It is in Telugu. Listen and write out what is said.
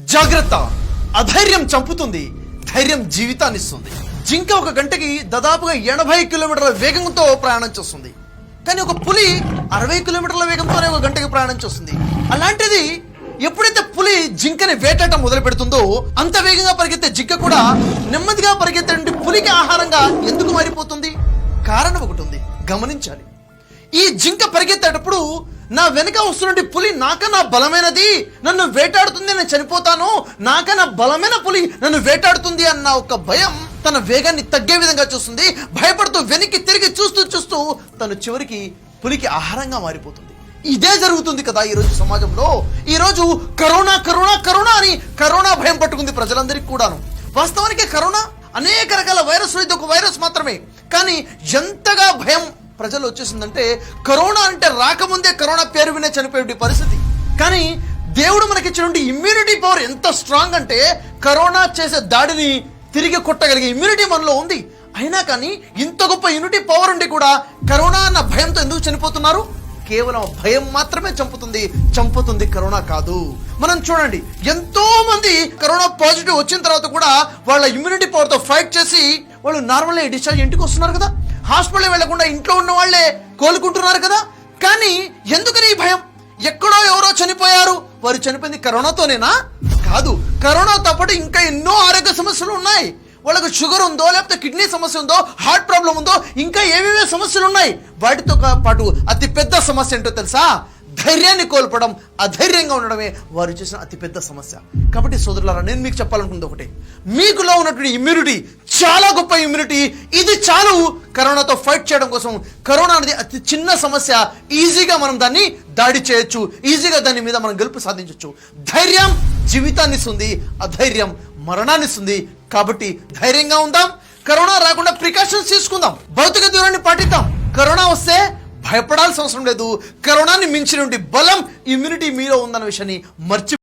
జాగ్రత్త, అధైర్యం చంపుతుంది, ధైర్యం జీవితాన్ని ఇస్తుంది. జింక ఒక గంటకి దాదాపుగా 80 కిలోమీటర్ల వేగంతో ప్రయాణం చేస్తుంది. కానీ ఒక పులి 60 కిలోమీటర్ల వేగంతోనే ఒక గంటకి ప్రయాణం చేస్తుంది. అలాంటిది ఎప్పుడైతే పులి జింకని వేటాడటం మొదలు పెడుతుందో అంత వేగంగా పరిగెత్తే జింక కూడా నెమ్మదిగా పరిగెత్తే పులికి ఆహారంగా ఎందుకు మారిపోతుంది? కారణం ఒకటి ఉంది, గమనించాలి. ఈ జింక పరిగెత్తేటప్పుడు నా వెనక వస్తున్న పులి నాకన్నా బలమైనది, నన్ను వేటాడుతుంది, నేను చనిపోతాను, నాకన్నా బలమైన పులి నన్ను వేటాడుతుంది అన్న ఒక భయం తన వేగాన్ని తగ్గే విధంగా చూస్తుంది. భయపడుతూ వెనక్కి తిరిగి చూస్తూ చూస్తూ తను చివరికి పులికి ఆహారంగా మారిపోతుంది. ఇదే జరుగుతుంది కదా ఈరోజు సమాజంలో. ఈరోజు కరోనా కరోనా కరోనా అని కరోనా భయం పట్టుకుంది ప్రజలందరికీ కూడాను. వాస్తవానికి కరోనా అనేక రకాల వైరస్లు, ఇది ఒక వైరస్ మాత్రమే. కానీ ఎంతగా భయం ప్రజలు వచ్చేసిందంటే కరోనా అంటే రాకముందే కరోనా పేరు వినే చనిపోయే పరిస్థితి. కానీ దేవుడు మనకిచ్చినటువంటి ఇమ్యూనిటీ పవర్ ఎంత స్ట్రాంగ్ అంటే కరోనా చేసే దాడిని తిరిగి కొట్టగలిగే ఇమ్యూనిటీ మనలో ఉంది. అయినా కానీ ఇంత గొప్ప ఇమ్యూనిటీ పవర్ ఉండి కూడా కరోనా అన్న భయంతో ఎందుకు చనిపోతున్నారు? కేవలం భయం మాత్రమే చంపుతుంది, కరోనా కాదు. మనం చూడండి, ఎంతో మంది కరోనా పాజిటివ్ వచ్చిన తర్వాత కూడా వాళ్ళ ఇమ్యూనిటీ పవర్తో ఫైట్ చేసి వాళ్ళు నార్మల్గా డిశ్చార్జ్ ఇంటికి వస్తున్నారు కదా. హాస్పిటల్ వెళ్లకుండా ఇంట్లో ఉన్న వాళ్ళే కోలుకుంటున్నారు కదా. కానీ ఎందుకని ఈ భయం? ఎక్కడో ఎవరో చనిపోయారు, వారు చనిపోయింది కరోనాతోనేనా? కాదు, కరోనాతో పాటు ఇంకా ఎన్నో ఆరోగ్య సమస్యలు ఉన్నాయి. వాళ్ళకు షుగర్ ఉందో, లేకపోతే కిడ్నీ సమస్య ఉందో, హార్ట్ ప్రాబ్లం ఉందో, ఇంకా ఏమేమో సమస్యలు ఉన్నాయి. వాటితో పాటు అతి పెద్ద సమస్య ఏంటో తెలుసా? ధైర్యాన్ని కోల్పోవడం, అధైర్యంగా ఉండడమే వారు చేసిన అతిపెద్ద సమస్య. కాబట్టి సోదరులారా, నేను మీకు చెప్పాలనుకుంది ఒకటే, మీకులో ఉన్నటువంటి ఇమ్యూనిటీ చాలా గొప్ప ఇమ్యూనిటీ. ఇది చాలు కరోనాతో ఫైట్ చేయడం కోసం. కరోనా అనేది అతి చిన్న సమస్య, ఈజీగా మనం దాన్ని దాడి చేయొచ్చు, ఈజీగా దాని మీద మనం గెలుపు సాధించవచ్చు. ధైర్యం జీవితాన్ని ఇస్తుంది, అధైర్యం మరణాన్ని ఇస్తుంది. కాబట్టి ధైర్యంగా ఉందాం, కరోనా రాకుండా ప్రికాషన్స్ తీసుకుందాం, భౌతిక దూరాన్ని పాటిద్దాం. కరోనా వస్తే భయపడాల్సిన అవసరం లేదు. కరోనాని మించినటువంటి బలం, ఇమ్యూనిటీ మీలో ఉందన్న విషయాన్ని మర్చి